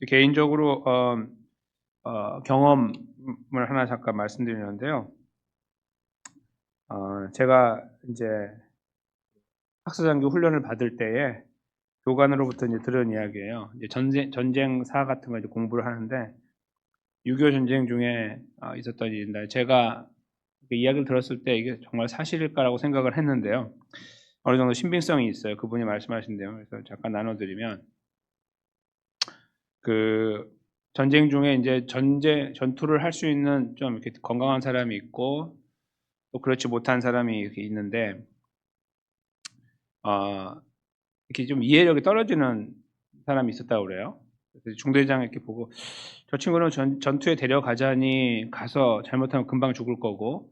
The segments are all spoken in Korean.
개인적으로 경험을 하나 잠깐 말씀드리는데요. 제가 이제 학사장교 훈련을 받을 때에 교관으로부터 이제 들은 이야기예요. 이제 전쟁사 같은 거 이제 공부를 하는데 6.25 전쟁 중에 있었던 일인데, 제가 그 이야기를 들었을 때 이게 정말 사실일까라고 생각을 했는데요. 어느 정도 신빙성이 있어요. 그분이 말씀하신대요. 그래서 잠깐 나눠드리면, 그 전쟁 중에 이제 전투를 할 수 있는 좀 이렇게 건강한 사람이 있고 또 그렇지 못한 사람이 이렇게 있는데, 이렇게 좀 이해력이 떨어지는 사람이 있었다고 그래요. 그래서 중대장 이렇게 보고, 저 친구는 전투에 데려가자니 가서 잘못하면 금방 죽을 거고,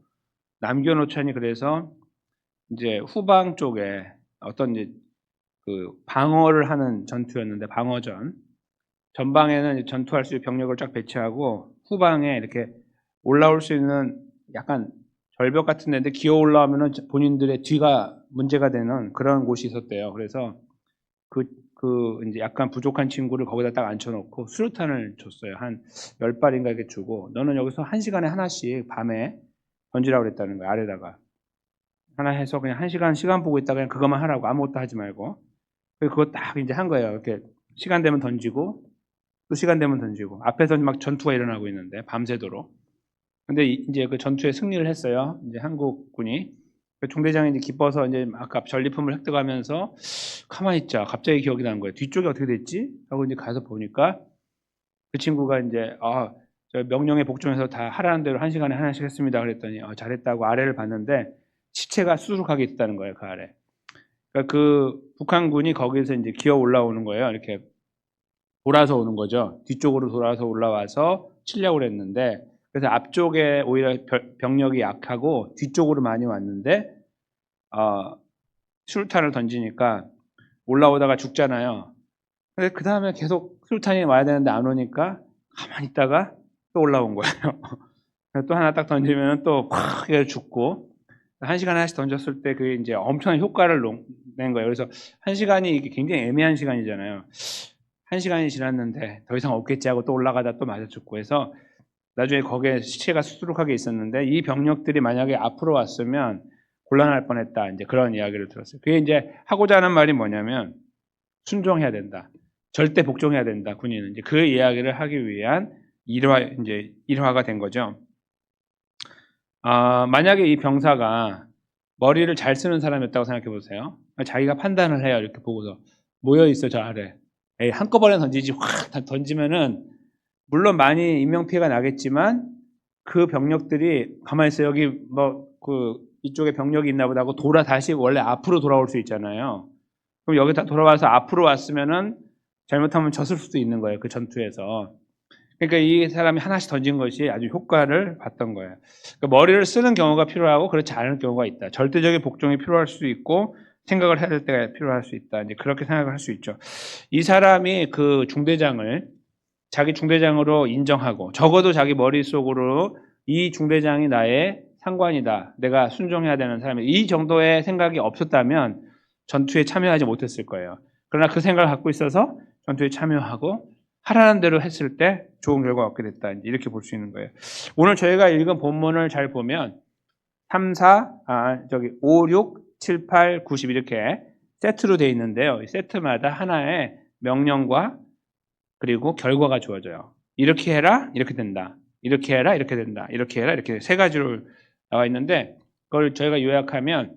남겨놓자니 그래서 이제 후방 쪽에 어떤 이제 그 방어를 하는 전투였는데, 방어전 전방에는 전투할 수 있는 병력을 쫙 배치하고 후방에 이렇게 올라올 수 있는 약간 절벽 같은 데인데 기어 올라오면은 본인들의 뒤가 문제가 되는 그런 곳이 있었대요. 그래서 그 이제 약간 부족한 친구를 거기다 딱 앉혀놓고 수류탄을 줬어요. 한 10발인가 이렇게 주고, 너는 여기서 1시간에 하나씩 밤에 던지라고 그랬다는 거예요. 아래다가 하나 해서 그냥 1시간 시간 보고 있다가 그냥 그것만 하라고, 아무것도 하지 말고. 그거 딱 이제 한 거예요. 이렇게 시간 되면 던지고 또 시간 되면 던지고, 앞에서 막 전투가 일어나고 있는데 밤새도록. 근데 이제 그 전투에 승리를 했어요. 이제 한국군이. 중대장이 이제 기뻐서 이제 아까 전리품을 획득하면서 가만히 있자. 갑자기 기억이 나는 거예요. 뒤쪽이 어떻게 됐지? 하고 이제 가서 보니까 그 친구가 이제 저 명령에 복종해서 다 하라는 대로 1시간에 하나씩 했습니다. 그랬더니 잘했다고 아래를 봤는데 시체가 수두룩하게 있다는 거예요. 그 아래. 그러니까 그 북한군이 거기서 이제 기어 올라오는 거예요. 이렇게 돌아서 오는 거죠. 뒤쪽으로 돌아서 올라와서 치려고 했는데, 그래서 앞쪽에 오히려 병력이 약하고 뒤쪽으로 많이 왔는데 수류탄을 던지니까 올라오다가 죽잖아요. 근데 그 다음에 계속 수류탄이 와야 되는데 안 오니까 가만히 있다가 또 올라온 거예요. 또 하나 딱 던지면 또 팍 죽고, 1시간에 하나씩 던졌을 때 그게 이제 엄청난 효과를 낸 거예요. 그래서 1시간이 굉장히 애매한 시간이잖아요. 1시간이 지났는데 더 이상 없겠지 하고 또 올라가다 또 맞아 죽고 해서 나중에 거기에 시체가 수두룩하게 있었는데, 이 병력들이 만약에 앞으로 왔으면 곤란할 뻔했다, 이제 그런 이야기를 들었어요. 그게 이제 하고자 하는 말이 뭐냐면 순종해야 된다, 절대 복종해야 된다, 군인은. 이제 그 이야기를 하기 위한 일화가 된 거죠. 만약에 이 병사가 머리를 잘 쓰는 사람이었다고 생각해 보세요. 자기가 판단을 해요. 이렇게 보고서 모여 있어 저 아래. 한꺼번에 던지지, 확 던지면은 물론 많이 인명피해가 나겠지만 그 병력들이 가만히 있어, 여기 뭐 이쪽에 병력이 있나 보다 하고 다시 원래 앞으로 돌아올 수 있잖아요. 그럼 여기 다 돌아와서 앞으로 왔으면은 잘못하면 졌을 수도 있는 거예요, 그 전투에서. 그러니까 이 사람이 하나씩 던진 것이 아주 효과를 봤던 거예요. 그러니까 머리를 쓰는 경우가 필요하고 그렇지 않은 경우가 있다. 절대적인 복종이 필요할 수도 있고 생각을 해야 될 때가 필요할 수 있다, 이제 그렇게 생각을 할 수 있죠. 이 사람이 그 중대장을 자기 중대장으로 인정하고, 적어도 자기 머릿속으로 이 중대장이 나의 상관이다, 내가 순종해야 되는 사람이, 이 정도의 생각이 없었다면 전투에 참여하지 못했을 거예요. 그러나 그 생각을 갖고 있어서 전투에 참여하고 하라는 대로 했을 때 좋은 결과가 얻게 됐다, 이렇게 볼 수 있는 거예요. 오늘 저희가 읽은 본문을 잘 보면 5, 6, 7, 8, 90 이렇게 세트로 되어 있는데요. 이 세트마다 하나의 명령과 그리고 결과가 주어져요. 이렇게 해라, 이렇게 된다. 이렇게 해라, 이렇게 된다. 이렇게 해라, 이렇게 세 가지로 나와 있는데, 그걸 저희가 요약하면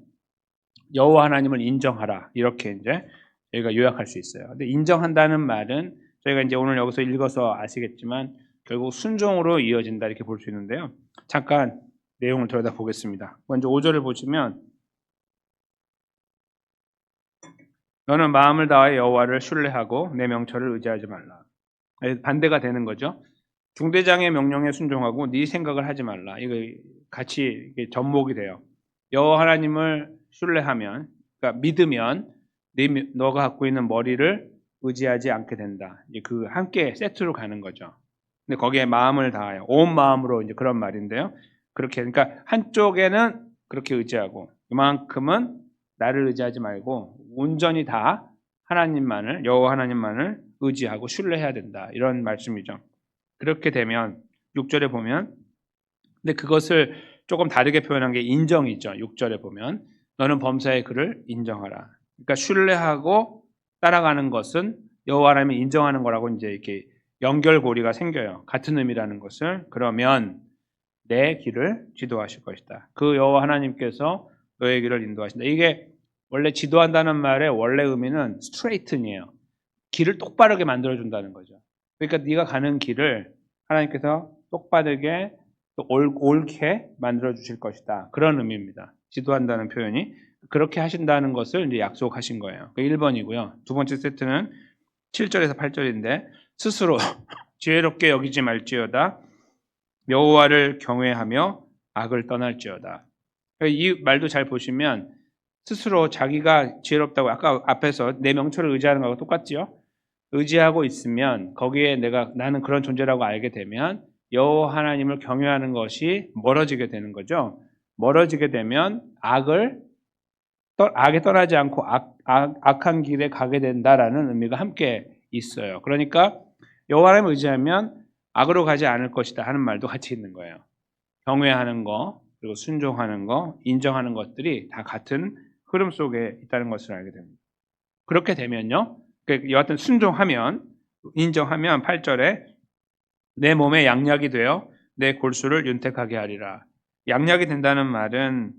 여호와 하나님을 인정하라, 이렇게 이제 저희가 요약할 수 있어요. 근데 인정한다는 말은 저희가 이제 오늘 여기서 읽어서 아시겠지만 결국 순종으로 이어진다, 이렇게 볼 수 있는데요. 잠깐 내용을 들여다보겠습니다. 먼저 5절을 보시면, 너는 마음을 다하여 여호와를 신뢰하고 내 명철을 의지하지 말라. 반대가 되는 거죠. 중대장의 명령에 순종하고 네 생각을 하지 말라. 이거 같이 접목이 돼요. 여호와 하나님을 신뢰하면, 그러니까 믿으면 너가 갖고 있는 머리를 의지하지 않게 된다. 이제 그 함께 세트로 가는 거죠. 근데 거기에 마음을 다하여, 온 마음으로, 이제 그런 말인데요. 그렇게, 그러니까 한쪽에는 그렇게 의지하고, 이만큼은 나를 의지하지 말고 온전히 다 하나님만을, 여호와 하나님만을 의지하고 신뢰해야 된다. 이런 말씀이죠. 그렇게 되면 6절에 보면 근데 그것을 조금 다르게 표현한 게 인정이죠. 6절에 보면 너는 범사의 그를 인정하라. 그러니까 신뢰하고 따라가는 것은 여호와 하나님을 인정하는 거라고 이제 이렇게 연결고리가 생겨요. 같은 의미라는 것을. 그러면 내 길을 지도하실 것이다. 그 여호와 하나님께서 너의 길을 인도하신다. 이게 원래 지도한다는 말의 원래 의미는 스트레이튼이에요. 길을 똑바르게 만들어준다는 거죠. 그러니까 네가 가는 길을 하나님께서 똑바르게 또 옳게 만들어 주실 것이다. 그런 의미입니다. 지도한다는 표현이 그렇게 하신다는 것을 이제 약속하신 거예요. 그 1번이고요. 두 번째 세트는 7절에서 8절인데 스스로 지혜롭게 여기지 말지어다. 여호와를 경외하며 악을 떠날지어다. 이 말도 잘 보시면 스스로 자기가 지혜롭다고 아까 앞에서 내 명철을 의지하는 거하고 똑같지요? 의지하고 있으면 거기에 나는 그런 존재라고 알게 되면 여호와 하나님을 경외하는 것이 멀어지게 되는 거죠. 멀어지게 되면 악에 떠나지 않고 악한 길에 가게 된다라는 의미가 함께 있어요. 그러니까 여호와 하나님을 의지하면 악으로 가지 않을 것이다 하는 말도 같이 있는 거예요. 경외하는 거, 그리고 순종하는 거, 인정하는 것들이 다 같은 흐름 속에 있다는 것을 알게 됩니다. 그렇게 되면요. 여하튼 순종하면, 인정하면 8절에 내 몸에 양약이 되어 내 골수를 윤택하게 하리라. 양약이 된다는 말은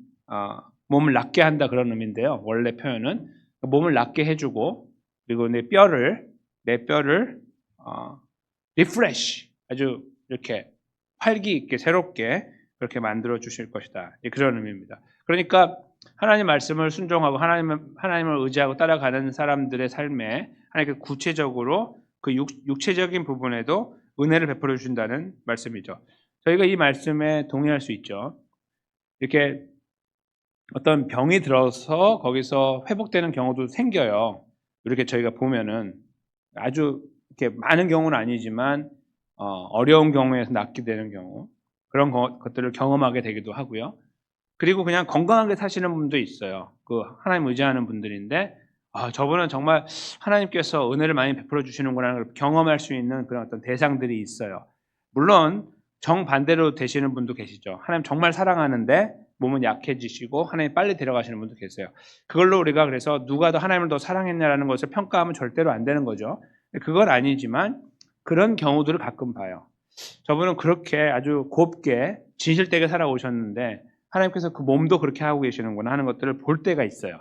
몸을 낫게 한다 그런 의미인데요. 원래 표현은 몸을 낫게 해주고 그리고 내 뼈를 리프레시 아주 이렇게 활기 있게 새롭게 그렇게 만들어 주실 것이다. 그런 의미입니다. 그러니까 하나님 말씀을 순종하고 하나님을 의지하고 따라가는 사람들의 삶에 하나님께 구체적으로 그 육체적인 부분에도 은혜를 베풀어 주신다는 말씀이죠. 저희가 이 말씀에 동의할 수 있죠. 이렇게 어떤 병이 들어서 거기서 회복되는 경우도 생겨요. 이렇게 저희가 보면은 아주 이렇게 많은 경우는 아니지만 어려운 경우에서 낫게 되는 경우 그런 것들을 경험하게 되기도 하고요. 그리고 그냥 건강하게 사시는 분도 있어요. 그 하나님 의지하는 분들인데 저분은 정말 하나님께서 은혜를 많이 베풀어 주시는구나 걸 경험할 수 있는 그런 어떤 대상들이 있어요. 물론 정반대로 되시는 분도 계시죠. 하나님 정말 사랑하는데 몸은 약해지시고 하나님 빨리 데려가시는 분도 계세요. 그걸로 우리가 그래서 누가 더 하나님을 더 사랑했냐라는 것을 평가하면 절대로 안 되는 거죠. 그건 아니지만 그런 경우들을 가끔 봐요. 저분은 그렇게 아주 곱게 진실되게 살아오셨는데 하나님께서 그 몸도 그렇게 하고 계시는구나 하는 것들을 볼 때가 있어요.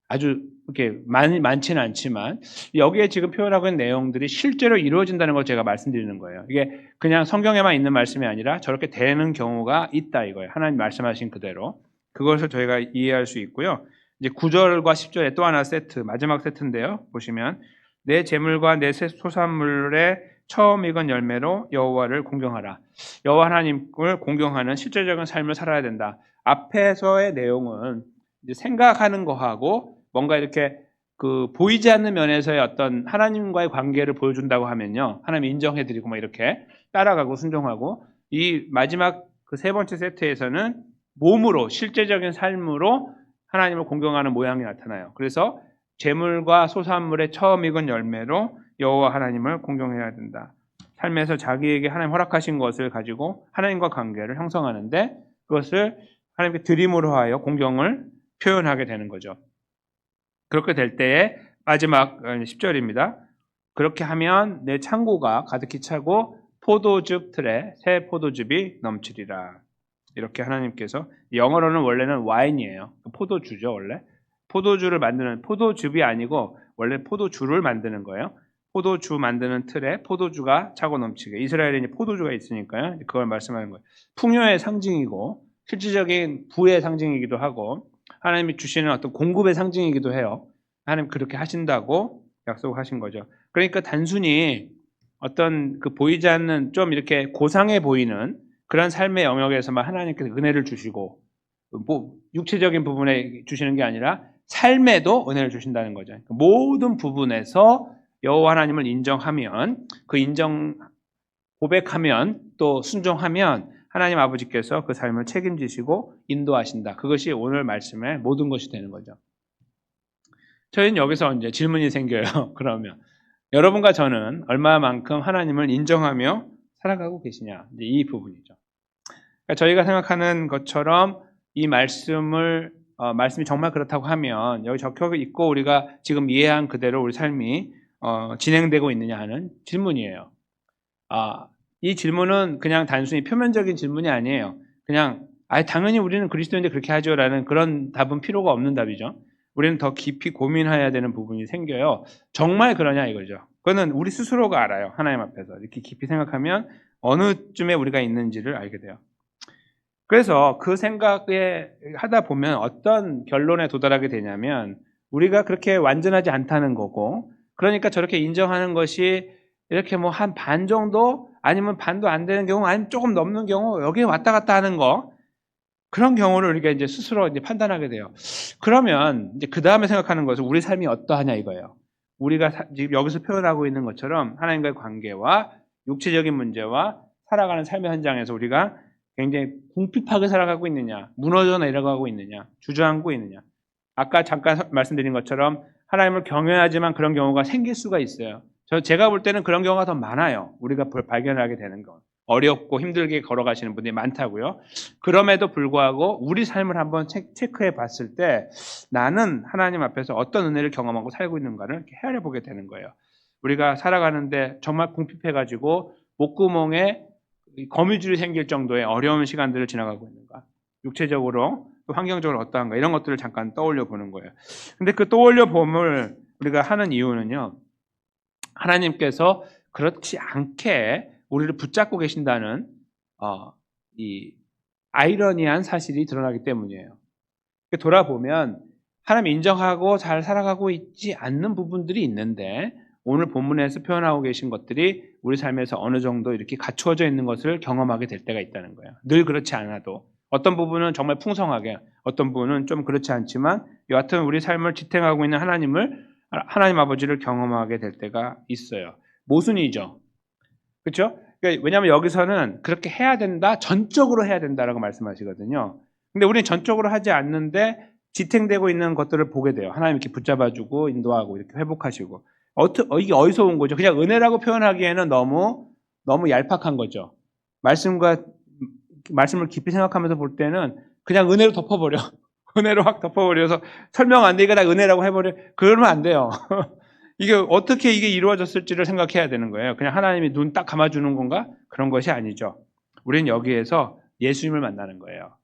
아주 이렇게 많지는 않지만 여기에 지금 표현하고 있는 내용들이 실제로 이루어진다는 걸 제가 말씀드리는 거예요. 이게 그냥 성경에만 있는 말씀이 아니라 저렇게 되는 경우가 있다 이거예요. 하나님 말씀하신 그대로. 그것을 저희가 이해할 수 있고요. 이제 9절과 10절에 또 하나 세트, 마지막 세트인데요. 보시면 내 재물과 내 소산물의 처음 익은 열매로 여호와를 공경하라. 여호와 하나님을 공경하는 실제적인 삶을 살아야 된다. 앞에서의 내용은 이제 생각하는 거하고 뭔가 이렇게 그 보이지 않는 면에서의 어떤 하나님과의 관계를 보여준다고 하면요, 하나님 인정해드리고 막 이렇게 따라가고 순종하고 이 마지막 그 세 번째 세트에서는 몸으로 실제적인 삶으로 하나님을 공경하는 모양이 나타나요. 그래서 재물과 소산물의 처음 익은 열매로 여호와 하나님을 공경해야 된다. 삶에서 자기에게 하나님 허락하신 것을 가지고 하나님과 관계를 형성하는데 그것을 하나님께 드림으로 하여 공경을 표현하게 되는 거죠. 그렇게 될 때에 마지막 10절입니다. 그렇게 하면 내 창고가 가득히 차고 포도즙 틀에 새 포도즙이 넘치리라. 이렇게 하나님께서 영어로는 원래는 와인이에요. 포도주죠 원래. 포도주를 만드는 포도즙이 아니고 원래 포도주를 만드는 거예요. 포도주 만드는 틀에 포도주가 차고 넘치게. 이스라엘에 포도주가 있으니까요. 그걸 말씀하는 거예요. 풍요의 상징이고 실질적인 부의 상징이기도 하고 하나님이 주시는 어떤 공급의 상징이기도 해요. 하나님 그렇게 하신다고 약속하신 거죠. 그러니까 단순히 어떤 그 보이지 않는 좀 이렇게 고상해 보이는 그런 삶의 영역에서만 하나님께서 은혜를 주시고 뭐 육체적인 부분에 주시는 게 아니라 삶에도 은혜를 주신다는 거죠. 모든 부분에서 여호와 하나님을 인정하면 그 인정 고백하면 또 순종하면 하나님 아버지께서 그 삶을 책임지시고 인도하신다. 그것이 오늘 말씀의 모든 것이 되는 거죠. 저희는 여기서 이제 질문이 생겨요. 그러면 여러분과 저는 얼마만큼 하나님을 인정하며 살아가고 계시냐, 이제 이 부분이죠. 그러니까 저희가 생각하는 것처럼 이 말씀이 정말 그렇다고 하면 여기 적혀 있고 우리가 지금 이해한 그대로 우리 삶이 진행되고 있느냐 하는 질문이에요. 이 질문은 그냥 단순히 표면적인 질문이 아니에요. 그냥 당연히 우리는 그리스도인데 그렇게 하죠라는 그런 답은 필요가 없는 답이죠. 우리는 더 깊이 고민해야 되는 부분이 생겨요. 정말 그러냐 이거죠. 그거는 우리 스스로가 알아요. 하나님 앞에서 이렇게 깊이 생각하면 어느쯤에 우리가 있는지를 알게 돼요. 그래서 그 생각에 하다 보면 어떤 결론에 도달하게 되냐면 우리가 그렇게 완전하지 않다는 거고, 그러니까 저렇게 인정하는 것이 이렇게 뭐 한 반 정도 아니면 반도 안 되는 경우 아니면 조금 넘는 경우 여기에 왔다 갔다 하는 거, 그런 경우를 우리가 이제 스스로 이제 판단하게 돼요. 그러면 이제 그 다음에 생각하는 것은 우리 삶이 어떠하냐 이거예요. 우리가 지금 여기서 표현하고 있는 것처럼 하나님과의 관계와 육체적인 문제와 살아가는 삶의 현장에서 우리가 굉장히 궁핍하게 살아가고 있느냐, 무너져 내려가고 있느냐, 주저앉고 있느냐. 아까 잠깐 말씀드린 것처럼 하나님을 경외하지만 그런 경우가 생길 수가 있어요. 제가 볼 때는 그런 경우가 더 많아요. 우리가 발견하게 되는 건. 어렵고 힘들게 걸어가시는 분들이 많다고요. 그럼에도 불구하고 우리 삶을 한번 체크해 봤을 때 나는 하나님 앞에서 어떤 은혜를 경험하고 살고 있는가를 헤아려 보게 되는 거예요. 우리가 살아가는데 정말 궁핍해가지고 목구멍에 거미줄이 생길 정도의 어려운 시간들을 지나가고 있는가, 육체적으로 또 환경적으로 어떠한가, 이런 것들을 잠깐 떠올려 보는 거예요. 근데 그 떠올려 봄을 우리가 하는 이유는요, 하나님께서 그렇지 않게 우리를 붙잡고 계신다는 이 아이러니한 사실이 드러나기 때문이에요. 돌아보면 하나님 인정하고 잘 살아가고 있지 않는 부분들이 있는데 오늘 본문에서 표현하고 계신 것들이 우리 삶에서 어느 정도 이렇게 갖추어져 있는 것을 경험하게 될 때가 있다는 거예요. 늘 그렇지 않아도 어떤 부분은 정말 풍성하게, 어떤 부분은 좀 그렇지 않지만 여하튼 우리 삶을 지탱하고 있는 하나님 아버지를 경험하게 될 때가 있어요. 모순이죠. 그렇죠? 그러니까 왜냐하면 여기서는 그렇게 해야 된다, 전적으로 해야 된다라고 말씀하시거든요. 근데 우리는 전적으로 하지 않는데 지탱되고 있는 것들을 보게 돼요. 하나님 이렇게 붙잡아주고 인도하고 이렇게 회복하시고. 이게 어디서 온 거죠? 그냥 은혜라고 표현하기에는 너무 얄팍한 거죠. 말씀을 깊이 생각하면서 볼 때는 그냥 은혜로 덮어버려. 은혜로 확 덮어버려서 설명 안 되니까 다 은혜라고 해버려. 그러면 안 돼요. 이게 어떻게 이게 이루어졌을지를 생각해야 되는 거예요. 그냥 하나님이 눈 딱 감아주는 건가? 그런 것이 아니죠. 우리는 여기에서 예수님을 만나는 거예요.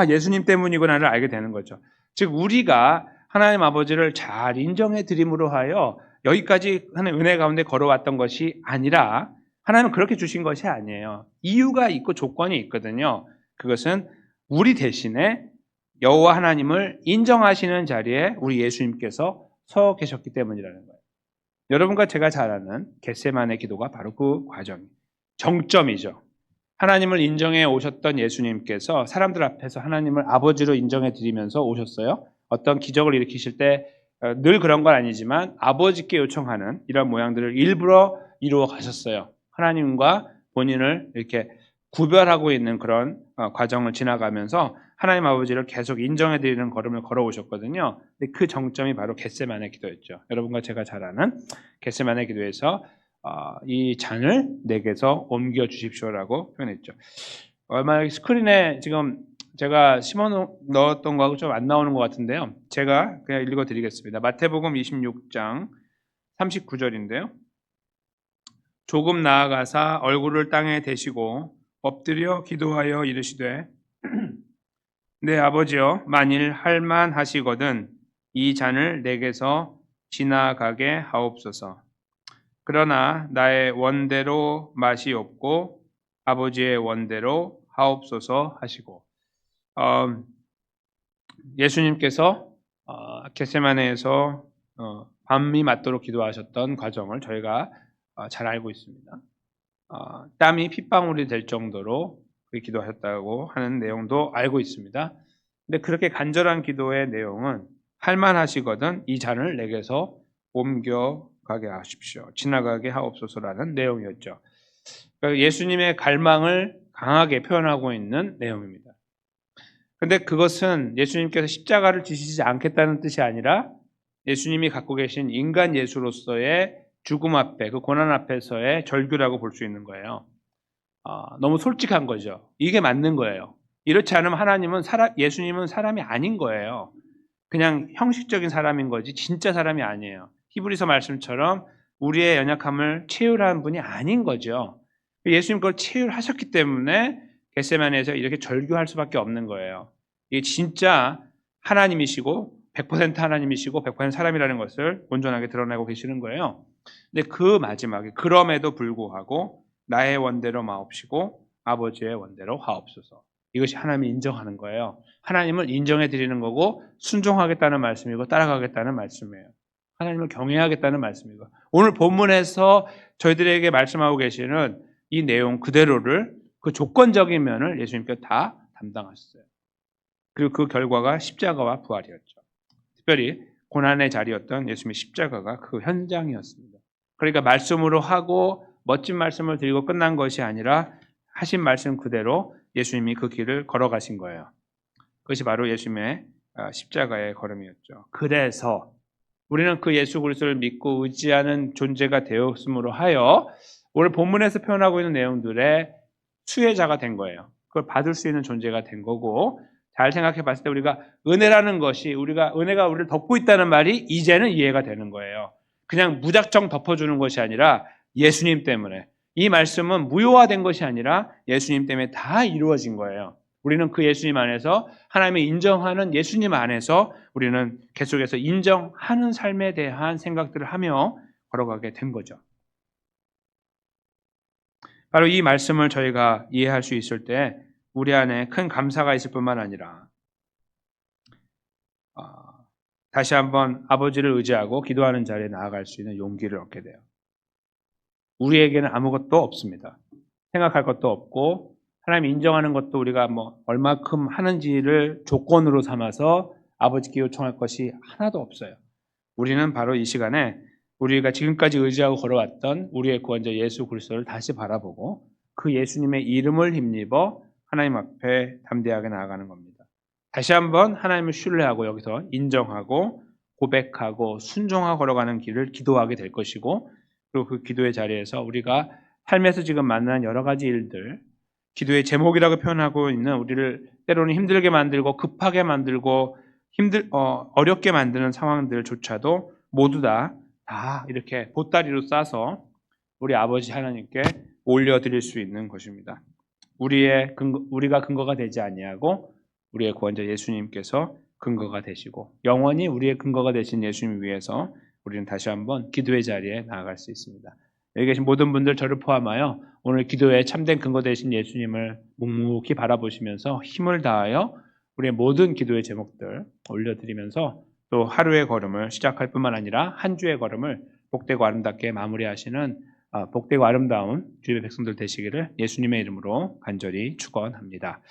예수님 때문이구나를 알게 되는 거죠. 즉 우리가 하나님 아버지를 잘 인정해 드림으로 하여 여기까지 하나님 은혜 가운데 걸어왔던 것이 아니라 하나님은 그렇게 주신 것이 아니에요. 이유가 있고 조건이 있거든요. 그것은 우리 대신에 여호와 하나님을 인정하시는 자리에 우리 예수님께서 서 계셨기 때문이라는 거예요. 여러분과 제가 잘 아는 겟세마네 기도가 바로 그 과정, 정점이죠. 하나님을 인정해 오셨던 예수님께서 사람들 앞에서 하나님을 아버지로 인정해 드리면서 오셨어요. 어떤 기적을 일으키실 때 늘 그런 건 아니지만 아버지께 요청하는 이런 모양들을 일부러 이루어 가셨어요. 하나님과 본인을 이렇게 구별하고 있는 그런 과정을 지나가면서 하나님 아버지를 계속 인정해 드리는 걸음을 걸어오셨거든요. 근데 그 정점이 바로 겟세마네 기도였죠. 여러분과 제가 잘 아는 겟세마네 기도에서 이 잔을 내게서 옮겨 주십시오라고 표현했죠. 얼마 스크린에 지금 제가 심어 넣었던 거하고 좀 안 나오는 것 같은데요. 제가 그냥 읽어 드리겠습니다. 마태복음 26장 39절인데요. 조금 나아가사 얼굴을 땅에 대시고 엎드려 기도하여 이르시되 내 아버지여, 만일 할만하시거든 이 잔을 내게서 지나가게 하옵소서. 그러나 나의 원대로 맛이 없고 아버지의 원대로 하옵소서 하시고, 예수님께서 겟세마네에서 밤이 맞도록 기도하셨던 과정을 저희가 잘 알고 있습니다. 땀이 핏방울이 될 정도로 기도하셨다고 하는 내용도 알고 있습니다. 근데 그렇게 간절한 기도의 내용은 할만하시거든 이 잔을 내게서 옮겨가게 하십시오. 지나가게 하옵소서라는 내용이었죠. 그러니까 예수님의 갈망을 강하게 표현하고 있는 내용입니다. 근데 그것은 예수님께서 십자가를 지시지 않겠다는 뜻이 아니라 예수님이 갖고 계신 인간 예수로서의 죽음 앞에, 그 고난 앞에서의 절규라고 볼 수 있는 거예요. 너무 솔직한 거죠. 이게 맞는 거예요. 이렇지 않으면 예수님은 사람이 아닌 거예요. 그냥 형식적인 사람인 거지 진짜 사람이 아니에요. 히브리서 말씀처럼 우리의 연약함을 체휼한 분이 아닌 거죠. 예수님 그걸 체휼하셨기 때문에 겟세마네에서 이렇게 절규할 수밖에 없는 거예요. 이게 진짜 하나님이시고 100% 하나님이시고 100% 사람이라는 것을 온전하게 드러내고 계시는 거예요. 근데 그 마지막에 그럼에도 불구하고 나의 원대로 마옵시고 아버지의 원대로 하옵소서. 이것이 하나님이 인정하는 거예요. 하나님을 인정해 드리는 거고 순종하겠다는 말씀이고 따라가겠다는 말씀이에요. 하나님을 경외하겠다는 말씀이고 오늘 본문에서 저희들에게 말씀하고 계시는 이 내용 그대로를 그 조건적인 면을 예수님께서 다 담당하셨어요. 그리고 그 결과가 십자가와 부활이었죠. 특별히 고난의 자리였던 예수님의 십자가가 그 현장이었습니다. 그러니까 말씀으로 하고 멋진 말씀을 드리고 끝난 것이 아니라 하신 말씀 그대로 예수님이 그 길을 걸어가신 거예요. 그것이 바로 예수님의 십자가의 걸음이었죠. 그래서 우리는 그 예수 그리스도를 믿고 의지하는 존재가 되었으므로 하여 오늘 본문에서 표현하고 있는 내용들의 수혜자가 된 거예요. 그걸 받을 수 있는 존재가 된 거고 잘 생각해 봤을 때 우리가 은혜라는 것이 은혜가 우리를 덮고 있다는 말이 이제는 이해가 되는 거예요. 그냥 무작정 덮어주는 것이 아니라 예수님 때문에 이 말씀은 무효화된 것이 아니라 예수님 때문에 다 이루어진 거예요. 우리는 그 예수님 안에서 하나님이 인정하는 예수님 안에서 우리는 계속해서 인정하는 삶에 대한 생각들을 하며 걸어가게 된 거죠. 바로 이 말씀을 저희가 이해할 수 있을 때 우리 안에 큰 감사가 있을 뿐만 아니라 다시 한번 아버지를 의지하고 기도하는 자리에 나아갈 수 있는 용기를 얻게 돼요. 우리에게는 아무것도 없습니다. 생각할 것도 없고 하나님 인정하는 것도 우리가 얼마큼 하는지를 조건으로 삼아서 아버지께 요청할 것이 하나도 없어요. 우리는 바로 이 시간에 우리가 지금까지 의지하고 걸어왔던 우리의 구원자 예수 그리스도를 다시 바라보고 그 예수님의 이름을 힘입어 하나님 앞에 담대하게 나아가는 겁니다. 다시 한번 하나님을 신뢰하고 여기서 인정하고 고백하고 순종하고 걸어가는 길을 기도하게 될 것이고 그리고 그 기도의 자리에서 우리가 삶에서 지금 만나는 여러 가지 일들 기도의 제목이라고 표현하고 있는 우리를 때로는 힘들게 만들고 급하게 만들고 어렵게 만드는 상황들조차도 모두 다 이렇게 보따리로 싸서 우리 아버지 하나님께 올려드릴 수 있는 것입니다. 우리가 근거가 되지 아니하고 우리의 구원자 예수님께서 근거가 되시고 영원히 우리의 근거가 되신 예수님 위해서 우리는 다시 한번 기도의 자리에 나아갈 수 있습니다. 여기 계신 모든 분들 저를 포함하여 오늘 기도에 참된 근거 되신 예수님을 묵묵히 바라보시면서 힘을 다하여 우리의 모든 기도의 제목들 올려드리면서 또 하루의 걸음을 시작할 뿐만 아니라 한 주의 걸음을 복되고 아름답게 마무리하시는 복되고 아름다운 주의 백성들 되시기를 예수님의 이름으로 간절히 축원합니다.